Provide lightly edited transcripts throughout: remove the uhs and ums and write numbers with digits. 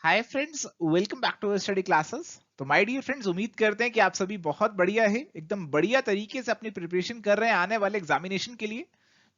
Hi friends, welcome back to study classes. तो my dear friends, उम्मीद करते हैं कि आप सभी बहुत बढ़िया है, एकदम बढ़िया तरीके से अपनी प्रिपरेशन कर रहे हैं आने वाले एग्जामिनेशन के लिए।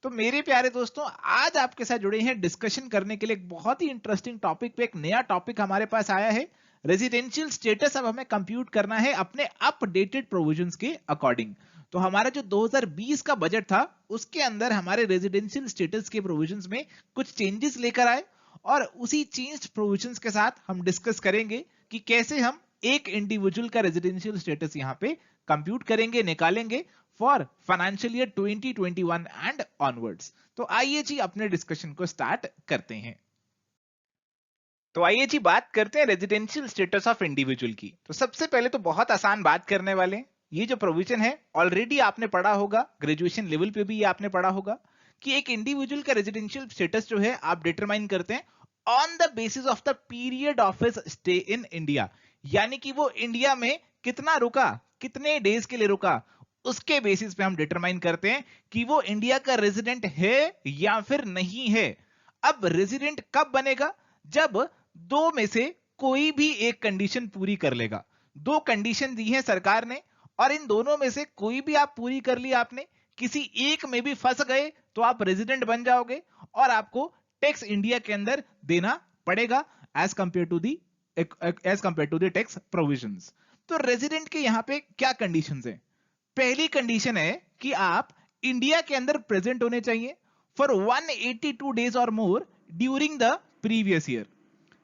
तो मेरे प्यारे दोस्तों, आज आपके साथ जुड़े हैं डिस्कशन करने के लिए एक बहुत ही इंटरेस्टिंग टॉपिक पे। एक नया टॉपिक हमारे पास आया है, रेजिडेंशियल स्टेटस अब हमें कंप्यूट करना है अपने अपडेटेड प्रोविजंस के अकॉर्डिंग। तो हमारा जो 2020 का बजट था उसके अंदर हमारे रेजिडेंशियल स्टेटस के प्रोविजंस में कुछ चेंजेस लेकर आए, और उसी चेंज्ड प्रोविजंस के साथ हम डिस्कस करेंगे कि कैसे हम एक इंडिविजुअल का रेजिडेंशियल स्टेटस यहां पे कंप्यूट करेंगे, निकालेंगे for financial year 2021 and onwards. तो आइए जी अपने डिस्कशन को स्टार्ट करते हैं। तो आइए जी बात करते हैं रेजिडेंशियल स्टेटस ऑफ इंडिविजुअल की। तो सबसे पहले तो बहुत आसान बात करने वाले हैं। ये जो प्रोविजन है ऑलरेडी आपने पढ़ा होगा, ग्रेजुएशन लेवल पे भी ये आपने पढ़ा होगा कि एक इंडिविजुअल का रेजिडेंशियल स्टेटस जो है आप डिटरमाइन करते हैं on the basis of the period of his stay in India. यानी कि वो इंडिया में कितना रुका, कितने डेज के लिए रुका, उसके बेसिस पे हम डिटरमाइन करते हैं कि वो इंडिया का रेजिडेंट है या फिर नहीं है। अब रेजिडेंट कब बनेगा? जब दो में से कोई भी एक कंडीशन पूरी कर लेगा। दो कंडीशन दी है सरकार ने, और इन दोनों में से कोई भी आप पूरी कर ली आपने, किसी एक में भी फंस गए तो आप रेजिडेंट बन जाओगे और आपको टैक्स इंडिया के अंदर देना पड़ेगा as compared to the tax provisions. तो रेजिडेंट के यहां पे क्या कंडीशंस है? पहली कंडीशन है कि आप इंडिया के अंदर प्रेजेंट होने चाहिए फॉर 182 डेज और मोर ड्यूरिंग द प्रीवियस ईयर।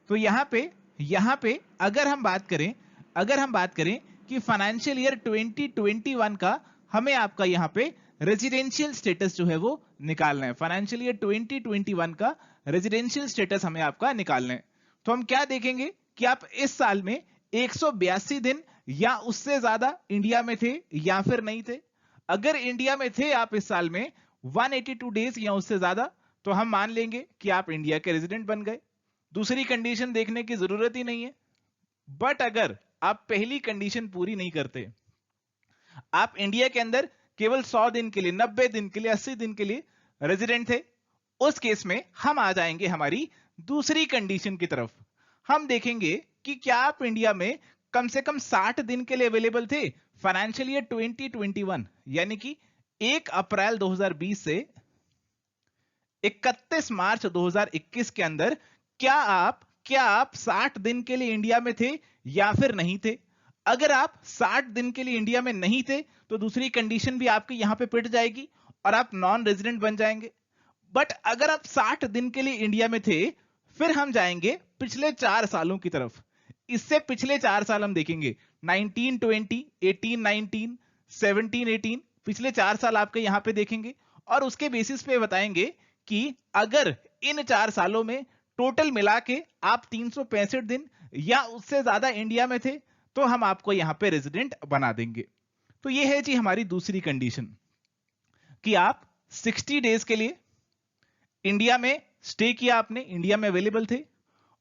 तो यहां पे अगर हम बात करें कि फाइनेंशियल ईयर 2021 का हमें आपका यहां पे रेजिडेंशियल स्टेटस जो है वो निकालना है। फाइनेंशियल ईयर 2021 का रेजिडेंशियल स्टेटस हमें आपका निकालना है। तो हम क्या देखेंगे कि आप इस साल में 182 दिन या उससे ज्यादा इंडिया में थे या फिर नहीं थे। अगर इंडिया में थे आप इस साल में 182 डेज या उससे ज्यादा, तो हम मान लेंगे कि आप इंडिया के रेजिडेंट बन गए। दूसरी कंडीशन देखने की जरूरत ही नहीं है। बट अगर आप पहली कंडीशन पूरी नहीं करते, आप इंडिया के अंदर केवल 100 दिन के लिए, 90 दिन के लिए, 80 दिन के लिए रेजिडेंट थे, उस केस में हम आ जाएंगे हमारी दूसरी कंडीशन की तरफ। हम देखेंगे कि क्या आप इंडिया में कम से कम 60 दिन के लिए अवेलेबल थे फाइनेंशियल ईयर 2021, यानी कि 1 अप्रैल 2020 से 31 मार्च 2021 के अंदर क्या आप 60 दिन के लिए इंडिया में थे या फिर नहीं थे? अगर आप 60 दिन के लिए इंडिया में नहीं थे तो दूसरी कंडीशन भी आपकी यहां पे पिट जाएगी और आप नॉन रेजिडेंट बन जाएंगे। बट अगर आप 60 दिन के लिए इंडिया में थे, फिर हम जाएंगे पिछले 4 सालों की तरफ। इससे पिछले 4 साल हम देखेंगे 1920, 1819, 1718, पिछले 4 साल आपके यहां पे देखेंगे और उसके बेसिस पे बताएंगे कि अगर इन 4 सालों में टोटल मिला के आप 365 दिन या उससे ज्यादा इंडिया में थे तो हम आपको यहां पे रेजिडेंट बना देंगे। तो ये है जी हमारी दूसरी कंडीशन कि आप 60 डेज के लिए इंडिया में स्टे किया, आपने इंडिया में अवेलेबल थे,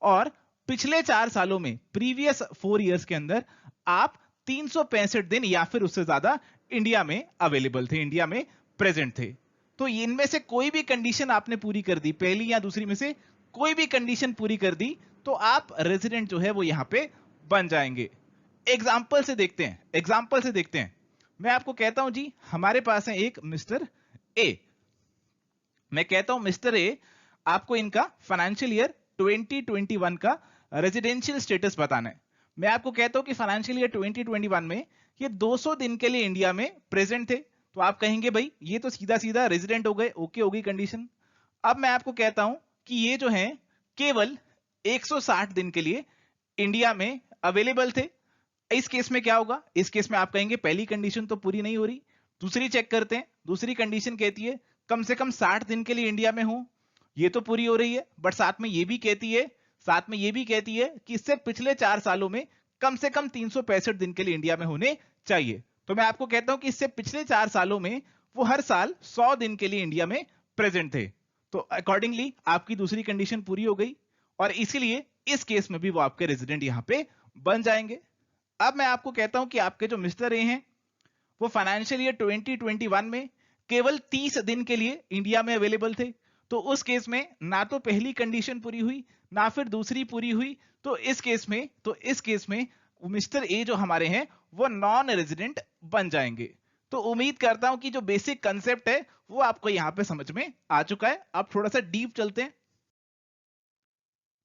और पिछले 4 सालों में, प्रीवियस 4 इयर्स के अंदर आप 365 दिन या फिर उससे ज्यादा इंडिया में अवेलेबल थे, इंडिया में प्रेजेंट थे। तो इनमें से कोई भी कंडीशन आपने पूरी कर दी, पहली या दूसरी में से कोई भी कंडीशन पूरी कर दी, तो आप रेजिडेंट जो है वो यहां पे बन जाएंगे। एग्जाम्पल से देखते हैं। मैं आपको कहता हूं जी, हमारे पास है एक मिस्टर ए। मैं कहता हूं मिस्टर ए, आपको इनका फाइनेंशियल ईयर 2021 का रेजिडेंशियल स्टेटस बताना है। मैं आपको कहता हूं कि फाइनेंशियल ईयर 2021 में ये 200 दिन के लिए इंडिया में प्रेजेंट थे, तो आप कहेंगे भाई ये तो सीधा सीधा रेजिडेंट हो गए, ओके हो गई कंडीशन। अब मैं आपको कहता हूं कि ये जो है केवल 160 दिन के लिए इंडिया में अवेलेबल थे। इस केस में क्या होगा? इस केस में आप कहेंगे पहली कंडीशन तो पूरी नहीं हो रही, दूसरी चेक करते हैं। दूसरी कंडीशन कहती है कम से कम 60 दिन के लिए इंडिया में हो, ये तो पूरी हो रही है। बट साथ में ये भी कहती है कि इससे पिछले 4 सालों में कम से कम 365 दिन के लिए इंडिया में होने चाहिए। तो मैं आपको कहता हूं कि इससे पिछले 4 सालों में वो हर साल 100 दिन के लिए इंडिया में प्रेजेंट थे। तो अकॉर्डिंगली आपकी दूसरी कंडीशन पूरी हो गई और इसीलिए इस केस में भी वो आपके रेजिडेंट यहां पे बन जाएंगे। अब मैं आपको कहता हूं कि आपके जो मिस्टर ए हैं वो फाइनेंशियल ईयर 2021 में केवल 30 दिन के लिए इंडिया में अवेलेबल थे, तो उस केस में ना तो पहली कंडीशन पूरी हुई ना फिर दूसरी पूरी हुई, तो इस केस में मिस्टर ए जो हमारे हैं वो नॉन रेजिडेंट बन जाएंगे। तो उम्मीद करता हूं कि जो बेसिक कंसेप्ट है वो आपको यहां पे समझ में आ चुका है। अब थोड़ा सा डीप चलते हैं।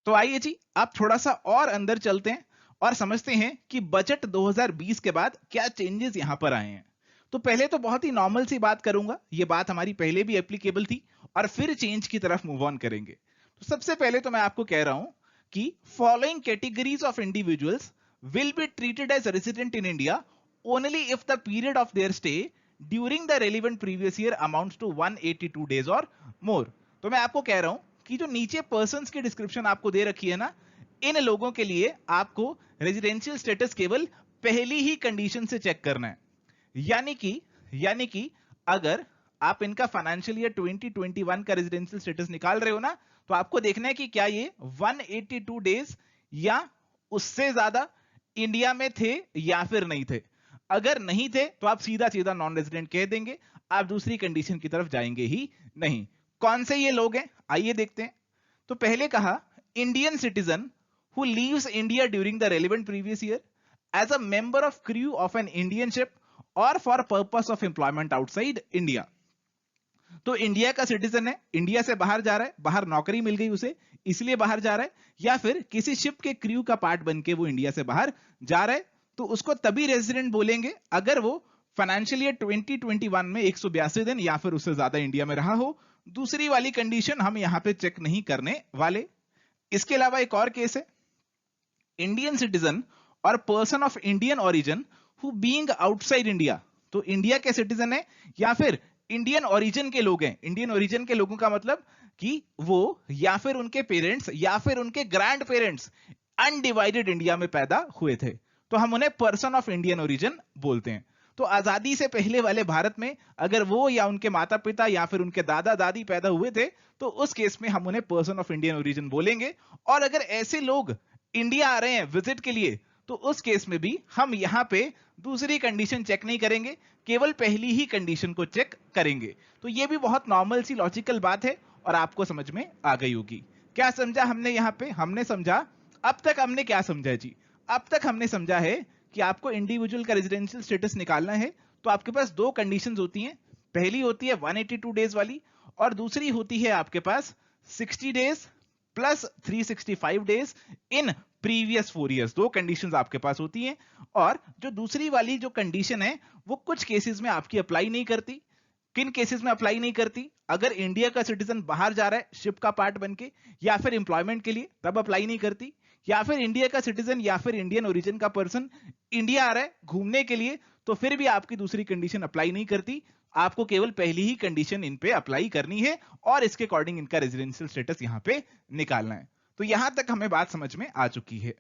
तो आइए जी, आप थोड़ा सा और अंदर चलते हैं और समझते हैं कि बजट 2020 के बाद क्या चेंजेस यहां पर आए हैं। तो पहले तो बहुत ही नॉर्मल सी बात करूंगा, ये बात हमारी पहले भी एप्लीकेबल थी, और फिर चेंज की तरफ मूव ऑन करेंगे। तो सबसे पहले तो मैं आपको कह रहा हूं कि following categories of individuals will be treated as resident in India only if the period of their stay during the relevant previous year amounts to 182 days और मोर। तो मैं आपको कह रहा हूं कि जो नीचे पर्संस की डिस्क्रिप्शन आपको दे रखी है ना, इन लोगों के लिए आपको रेजिडेंशियल स्टेटस केवल पहली ही कंडीशन से चेक करना है। यानी कि अगर आप इनका फाइनेंशियल ईयर 2021 का रेजिडेंशियल स्टेटस निकाल रहे हो ना, तो आपको देखना है कि क्या ये 182 डेज या उससे ज्यादा इंडिया में थे या फिर नहीं थे। अगर नहीं थे तो आप सीधा सीधा नॉन रेजिडेंट कह देंगे, आप दूसरी कंडीशन की तरफ जाएंगे ही नहीं। कौन से ये लोग हैं आइए देखते हैं। तो पहले कहा Indian citizen who leaves India during the relevant previous year as a member of crew of an Indian ship और for purpose of employment outside India. तो इंडिया का सिटीजन है, इंडिया से बाहर जा रहा है, बाहर नौकरी मिल गई उसे इसलिए बाहर जा रहा है, या फिर किसी शिप के क्रू का पार्ट बन के वो इंडिया से बाहर जा रहा है, तो उसको तभी रेजिडेंट बोलेंगे अगर वो फाइनेंशियल ईयर 2021 में 182 दिन या फिर उससे ज्यादा इंडिया में रहा हो। दूसरी वाली कंडीशन हम यहां पे चेक नहीं करने वाले। इसके अलावा एक और केस है, इंडियन सिटीजन और person of Indian origin who being outside India. तो इंडिया के सिटीजन है या फिर इंडियन ओरिजिन के लोग हैं। इंडियन ओरिजिन के लोगों का मतलब कि वो या फिर उनके पेरेंट्स या फिर उनके ग्रैंड पेरेंट्स अनडिवाइडेड इंडिया में पैदा हुए थे, तो हम उन्हें पर्सन ऑफ इंडियन ओरिजिन बोलते हैं। तो आजादी से पहले वाले भारत में अगर वो या उनके माता पिता या फिर उनके दादा दादी पैदा हुए थे, तो उस केस में हम उन्हें पर्सन ऑफ इंडियन ओरिजिन बोलेंगे। और अगर ऐसे लोग इंडिया आ रहे हैं विजिट के लिए, तो उस केस में भी हम यहां पे दूसरी कंडीशन चेक नहीं करेंगे, केवल पहली ही कंडीशन को चेक करेंगे। तो ये भी बहुत नॉर्मल सी लॉजिकल बात है और आपको समझ में आ गई होगी। क्या समझा हमने यहां पे? हमने समझा, अब तक हमने क्या समझा जी? अब तक हमने समझा है कि आपको इंडिविजुअल का रेजिडेंशियल स्टेटस निकालना है तो आपके पास दो कंडीशंस होती हैं। पहली होती है 182 डेज वाली और दूसरी होती है आपके पास 60 days plus 365 days in previous 4 years. दो कंडीशंस आपके पास होती हैं और जो दूसरी वाली जो कंडीशन है वो कुछ केसेस में आपकी अप्लाई नहीं करती। किन केसेस में अप्लाई नहीं करती? अगर इंडिया का सिटीजन बाहर जा रहा है शिप का पार्ट बनके या फिर एम्प्लॉयमेंट के लिए, तब अप्लाई नहीं करती। या फिर इंडिया का सिटीजन या फिर इंडियन ओरिजिन का पर्सन इंडिया आ रहा है घूमने के लिए, तो फिर भी आपकी दूसरी कंडीशन अप्लाई नहीं करती। आपको केवल पहली ही कंडीशन इन पे अप्लाई करनी है और इसके अकॉर्डिंग इनका रेजिडेंशियल स्टेटस यहां पे निकालना है। तो यहां तक हमें बात समझ में आ चुकी है।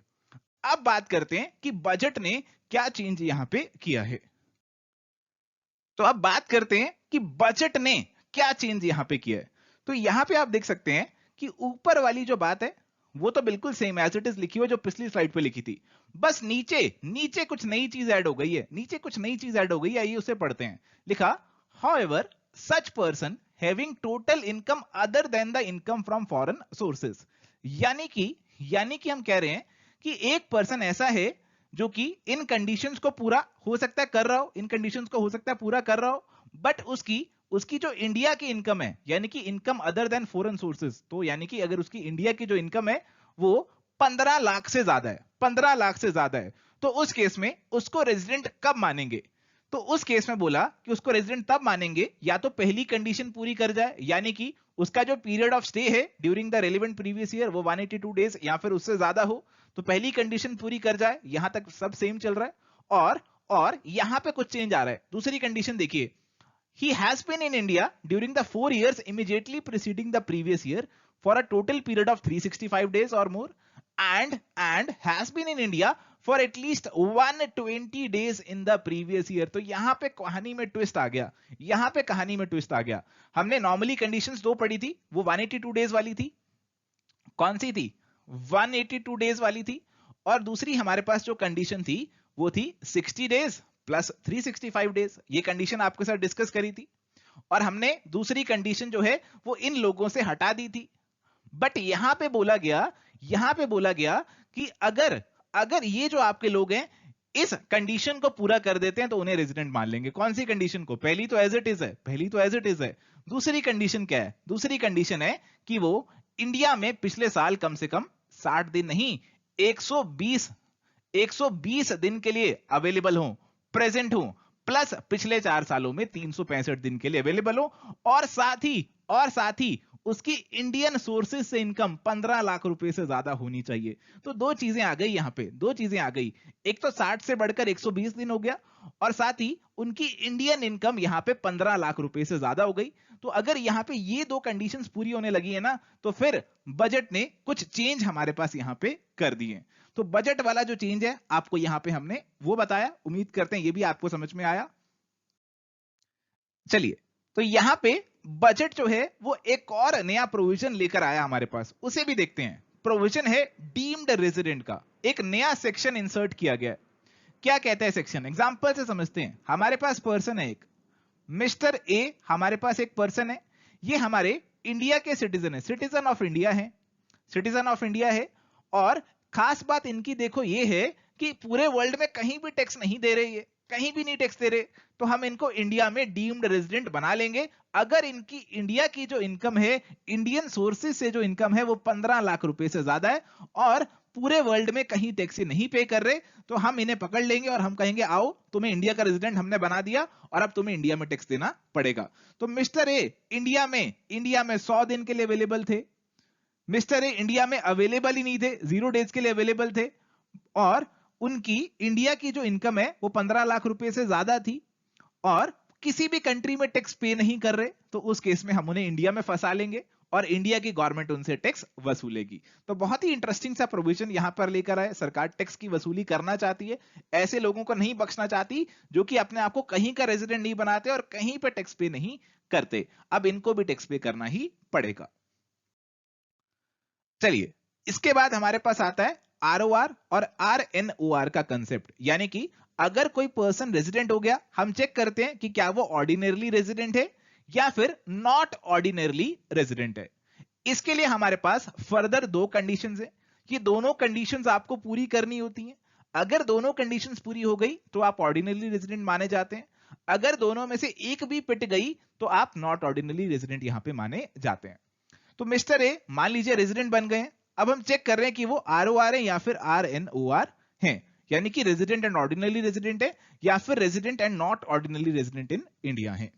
अब बात करते हैं कि बजट ने क्या चेंज यहां पे किया है। तो अब बात करते हैं कि बजट ने क्या चेंज यहां पे किया है। तो यहां पे आप देख सकते हैं कि ऊपर वाली जो बात है वो तो बिल्कुल सेम एज इट इज लिखी हुई जो पिछली स्लाइड पे लिखी थी, बस नीचे नीचे कुछ नई चीज ऐड हो गई है। नीचे कुछ नई चीज ऐड हो गई है, आइए उसे पढ़ते हैं। लिखा, however such person having total income other than the income from foreign sources. यानी कि हम कह रहे हैं कि एक पर्सन ऐसा है जो कि इन कंडीशंस को पूरा हो सकता है कर रहा हो, इन कंडीशंस को हो सकता है पूरा कर रहा हो, बट उसकी जो इंडिया की इनकम है यानी कि income other than foreign sources, तो यानी कि अगर उसकी इंडिया की जो इनकम है वो 15 लाख से ज्यादा है, 15 लाख से ज्यादा है, तो उस केस में उसको रेजिडेंट कब मानेंगे? तो उस केस में बोला कि उसको रेजिडेंट तब मानेंगे या तो पहली कंडीशन पूरी कर जाए, यानी कि उसका जो पीरियड ऑफ स्टे है during the relevant previous year वो 182 डेज या फिर उससे ज्यादा हो, तो पहली कंडीशन पूरी कर जाए। यहां तक सब सेम चल रहा है। और यहां पे कुछ चेंज आ रहा है। दूसरी कंडीशन देखिए, he has been in India during the 4 years immediately preceding the previous year for a total period of 365 days or more and has been in India for at least 120 days in the previous year। तो यहां पे कहानी में twist आ गया, यहां पे कहानी में ट्विस्ट आ गया। हमने नॉर्मली कंडीशंस दो पढ़ी थी, वो 182 डेज वाली थी। कौन सी थी? 182 डेज वाली थी। और दूसरी हमारे पास जो कंडीशन थी वो थी 60 डेज प्लस 365 डेज। ये कंडीशन आपके साथ डिस्कस करी थी। और हमने दूसरी कंडीशन जो है वो इन लोगों से हटा दी थी। बट यहां पे बोला गया कि अगर अगर ये जो आपके लोग हैं इस कंडीशन को पूरा कर देते हैं तो उन्हें रेजिडेंट मान लेंगे। कौन सी कंडीशन को? पहली तो एज इट इज है, पहली तो एज इट इज है। दूसरी कंडीशन क्या है? दूसरी कंडीशन है कि वो इंडिया में पिछले साल कम से कम 60 दिन नहीं, 120 120 दिन के लिए अवेलेबल हो, प्रेजेंट हो, प्लस पिछले 4 सालों में 365 दिन के लिए अवेलेबल हो, और साथ ही उसकी इंडियन सोर्सेज से इनकम 15 लाख रुपए से ज्यादा होनी चाहिए। तो दो चीजें आ गई यहां पे, दो चीजें आ गई। एक तो 60 से बढ़कर 120 दिन हो गया, और साथ ही उनकी इंडियन इनकम यहां पे 15 लाख रुपए से ज्यादा हो गई। तो अगर यहां पे ये दो कंडीशंस पूरी होने लगी है ना, तो फिर बजट ने कुछ चेंज हमारे पास यहां पे कर दिए। तो बजट वाला जो चेंज है आपको यहां पे हमने वो बताया। उम्मीद करते हैं ये भी आपको समझ में आया। चलिए, तो यहां पे बजट जो है वो एक और नया प्रोविजन लेकर आया हमारे पास, उसे भी देखते हैं। प्रोविजन है डीम्ड रेजिडेंट का, एक नया सेक्शन इंसर्ट किया गया है। क्या कहता है सेक्शन? एग्जांपल से समझते हैं। हमारे पास पर्सन है एक, मिस्टर ए, हमारे पास एक पर्सन है। ये हमारे इंडिया के सिटीजन है, सिटीजन ऑफ इंडिया है, सिटीजन ऑफ इंडिया है। और खास बात इनकी देखो ये है कि पूरे वर्ल्ड में कहीं भी टैक्स नहीं दे रहे, ये कहीं भी नहीं टैक्स दे रहे, तो हम इनको इंडिया में डीम्ड रेजिडेंट बना लेंगे अगर इनकी इंडिया की जो इनकम है, इंडियन सोर्सेज से जो इनकम है वो 15 लाख रुपए से ज्यादा है और पूरे वर्ल्ड में कहीं टैक्स नहीं पे कर रहे। तो हम इन्हें पकड़ लेंगे और हम कहेंगे आओ तुम्हें इंडिया का रेजिडेंट हमने बना दिया और अब तुम्हें इंडिया में टैक्स देना पड़ेगा। तो मिस्टर ए इंडिया में 100 दिन के लिए अवेलेबल थे, मिस्टर ए इंडिया में अवेलेबल ही नहीं थे, 0 डेज के लिए अवेलेबल थे, और उनकी इंडिया की जो इनकम है वो 15 लाख रुपए से ज्यादा थी और किसी भी कंट्री में टैक्स पे नहीं कर रहे। तो उस केस में हम उन्हें इंडिया में फंसा लेंगे और इंडिया की गवर्नमेंट उनसे टैक्स वसूलेगी। तो बहुत ही इंटरेस्टिंग सा प्रोविजन यहां पर लेकर आए। सरकार टैक्स की वसूली करना चाहती है, ऐसे लोगों को नहीं बख्शना चाहती जो कि अपने आप को कहीं का रेजिडेंट नहीं बनाते और कहीं पे टैक्स पे नहीं करते। अब इनको भी टैक्स पे करना ही पड़ेगा। चलिए, इसके बाद हमारे पास आता है आरओआर और आरएनओआर का कंसेप्ट। यानी कि अगर कोई पर्सन रेजिडेंट हो गया, हम चेक करते हैं कि क्या वो ऑर्डिनरली रेजिडेंट है या फिर नॉट ऑर्डिनरली रेजिडेंट है। इसके लिए हमारे पास फर्दर दो कंडीशंस है। ये दोनों कंडीशंस आपको पूरी करनी होती हैं। अगर दोनों कंडीशंस पूरी हो गई तो आप ऑर्डिनरली रेजिडेंट माने जाते हैं। अगर दोनों में से एक भी पिट गई तो आप नॉट ऑर्डिनरली रेजिडेंट यहां पे माने जाते हैं। तो मिस्टर ए मान लीजिए रेजिडेंट बन गए हैं। अब हम चेक कर रहे हैं कि वो आरओआर है या फिर आरएनओआर है, यानी कि रेजिडेंट एंड ऑर्डिनरी रेजिडेंट है या फिर resident and not ordinary resident in India है।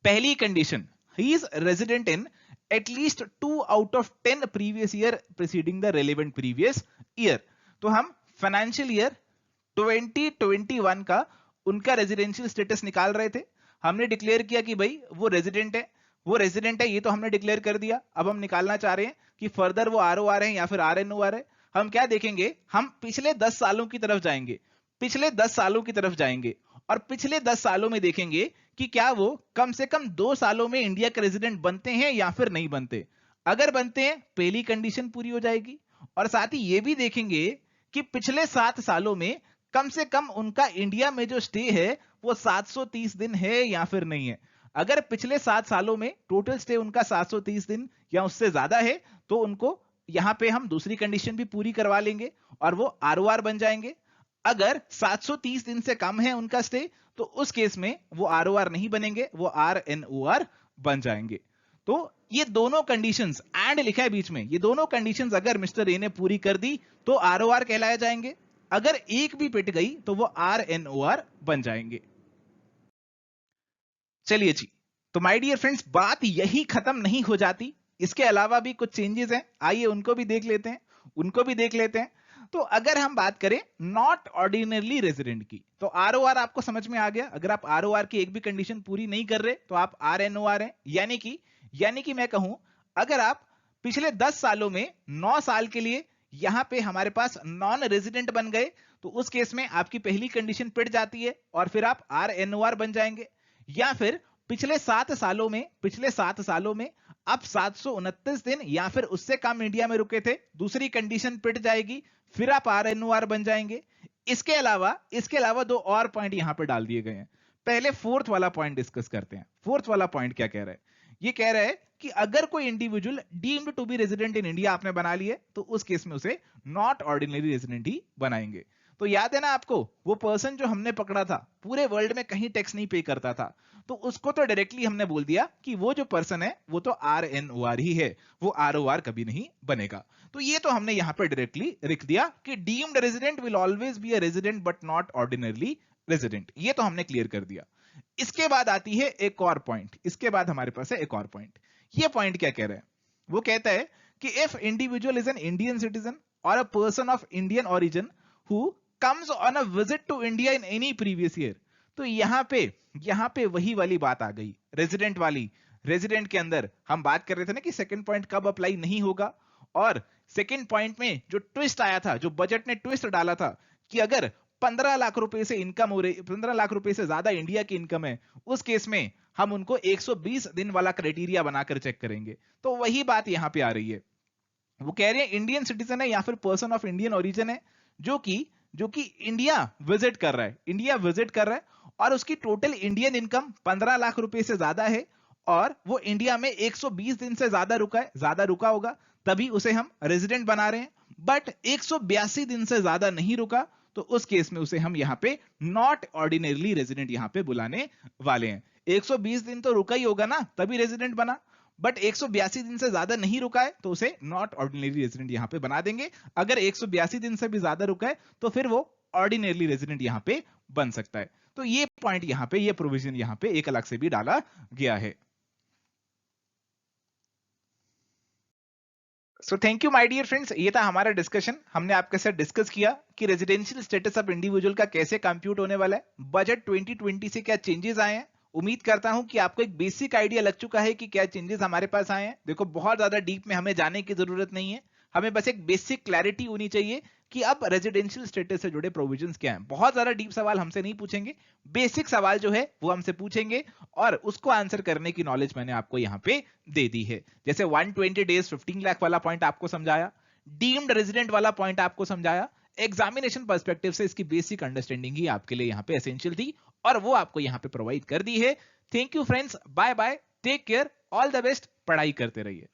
पहली condition, he is resident in at least 2 out of 10 previous year preceding the relevant previous year. तो हम फाइनेंशियल ईयर 2021 का उनका रेजिडेंशियल स्टेटस निकाल रहे थे। हमने डिक्लेयर किया कि भाई वो रेजिडेंट है, वो रेजिडेंट है, ये तो हमने डिक्लेयर कर दिया। अब हम निकालना चाह रहे हैं कि फर्दर वो आरओआर है या फिर आरएनओआर है। हम क्या देखेंगे? हम पिछले 10 सालों की तरफ जाएंगे, पिछले 10 सालों की तरफ जाएंगे और पिछले 10 सालों में देखेंगे कि क्या वो कम से कम 2 सालों में इंडिया के रेजिडेंट बनते हैं या फिर नहीं बनते। अगर बनते हैं, पहली कंडीशन पूरी हो जाएगी। और साथ ही ये भी देखेंगे कि पिछले 7 सालों में कम से कम उनका इंडिया में जो स्टे है वो 730 दिन है या फिर नहीं है। अगर पिछले 7 सालों में टोटल स्टे उनका 730 दिन या उससे ज्यादा है तो उनको यहां पे हम दूसरी कंडीशन भी पूरी करवा लेंगे और वो आरओआर बन जाएंगे। अगर 730 दिन से कम है उनका स्टे तो उस केस में वो आरओआर नहीं बनेंगे, वो आरएनओआर बन जाएंगे। तो ये दोनों कंडीशंस एंड लिखा है बीच में, ये दोनों कंडीशंस अगर मिस्टर ए ने पूरी कर दी तो आरओआर कहलाए जाएंगे। अगर एक भी पिट गई तो वो आरएनओआर बन जाएंगे। चलिए जी, तो माय डियर फ्रेंड्स, बात यही खत्म नहीं हो जाती। इसके अलावा भी कुछ चेंजेस हैं, आइए उनको भी देख लेते हैं, उनको भी देख लेते हैं। तो अगर हम बात करें नॉट ऑर्डिनरली रेजिडेंट की, तो आरओआर आपको समझ में आ गया। अगर आप आरओआर की एक भी कंडीशन पूरी नहीं कर रहे तो आप आरएनओआर हैं। यानी कि मैं कहूं, अगर आप पिछले 10 सालों में 9 साल के लिए यहां पे हमारे पास नॉन रेजिडेंट बन गए तो उस केस में आपकी पहली कंडीशन पिट जाती है और फिर आप आरएनओआर बन जाएंगे। या फिर पिछले 7 सालों में आप 729 दिन या फिर उससे कम इंडिया में रुके थे, दूसरी कंडीशन पिट जाएगी, फिर आप आरएनओआर बन जाएंगे। इसके अलावा दो और पॉइंट यहां पर डाल दिए गए हैं। पहले फोर्थ वाला पॉइंट डिस्कस करते हैं। फोर्थ वाला पॉइंट क्या कह रहा है? ये कह रहा है कि अगर कोई individual deemed to be resident in India आपने बना लिए, तो उस केस में उसे नॉट ऑर्डिनरी रेजिडेंट ही बनाएंगे। तो याद है ना आपको, वो पर्सन जो हमने पकड़ा था पूरे वर्ल्ड में कहीं टैक्स नहीं पे करता था, तो उसको तो डायरेक्टली हमने बोल दिया कि वो जो पर्सन है वो तो RNOR ही है, वो ROR कभी नहीं बनेगा। तो ये तो हमने यहां पे डायरेक्टली लिख दिया कि deemed resident will always be a resident but not ordinarily resident, ये तो हमने क्लियर कर दिया। इसके बाद आती है एक और पॉइंट, इसके बाद हमारे पास है एक और पॉइंट। ये पॉइंट क्या कह रहा है? वो कहता है कि if individual is an Indian citizen और a person of Indian origin who comes on a visit to India in any previous year. तो यहां पे वही वाली बात आ गई, रेजिडेंट वाली। रेजिडेंट के अंदर हम बात कर रहे थे ना कि सेकंड पॉइंट कब अप्लाई नहीं होगा, और सेकंड पॉइंट में जो ट्विस्ट आया था, जो बजट ने ट्विस्ट डाला था कि अगर 15 लाख रुपए से इनकम हो रही, 15 लाख रुपए से ज्यादा इंडिया की इनकम है, उस केस में हम उनको 120 दिन वाला क्राइटेरिया बनाकर चेक करेंगे। तो वही बात यहां पे आ रही है। वो कह रहे हैं इंडियन सिटीजन है या फिर पर्सन ऑफ इंडियन ओरिजिन है, जो कि इंडिया विजिट कर रहा है, इंडिया विजिट कर रहा है, और उसकी टोटल इंडियन इनकम 15 लाख रुपए से ज्यादा है, और वो इंडिया में 120 दिन से ज्यादा रुका है, ज्यादा रुका होगा, तभी उसे हम रेजिडेंट बना रहे हैं। बट 182 दिन से ज्यादा नहीं रुका, तो उस केस में उसे हम यहां पे नॉट ऑर्डिनरली रेजिडेंट यहां पे बुलाने वाले हैं। 120 दिन तो रुका ही होगा ना, तभी रेजिडेंट बना, बट 182 दिन से ज्यादा नहीं रुका है, तो उसे नॉट ऑर्डिनरी रेजिडेंट यहां पे बना देंगे। अगर 182 दिन से भी ज्यादा रुका है, तो फिर वो ऑर्डिनरी रेजिडेंट यहां पे बन सकता है। तो ये पॉइंट यहां पे, ये प्रोविजन यहां पे एक अलग से भी डाला गया है। So thank you my dear friends, ये था हमारा डिस्कशन। हमने आपके साथ डिस्कस किया कि रेजिडेंशियल स्टेटस ऑफ इंडिविजुअल का कैसे कंप्यूट होने वाला है, बजट 2020 से क्या चेंजेस आए हैं। उम्मीद करता हूं कि आपको एक बेसिक आइडिया लग चुका है कि क्या चेंजेस हमारे पास आए हैं। देखो, बहुत ज्यादा डीप में हमें जाने की जरूरत नहीं है, हमें बस एक बेसिक क्लैरिटी होनी चाहिए कि अब रेजिडेंशियल स्टेटस से जुड़े प्रोविजंस क्या हैं। बहुत ज्यादा डीप सवाल हमसे नहीं पूछेंगे, बेसिक सवाल जो है वो हमसे पूछेंगे, और उसको आंसर करने की नॉलेज मैंने आपको यहाँ पे दे दी है। जैसे 120 डेज 15 लाख वाला पॉइंट आपको समझाया, डीम्ड रेजिडेंट वाला पॉइंट आपको समझाया। एग्जामिनेशन पर्सपेक्टिव से इसकी बेसिक अंडरस्टैंडिंग ही आपके लिए यहाँ पे एसेंशियल थी, और वो आपको यहाँ पे प्रोवाइड कर दी है। Thank you friends, bye bye, take care, all the best, पढ़ाई करते रहिए।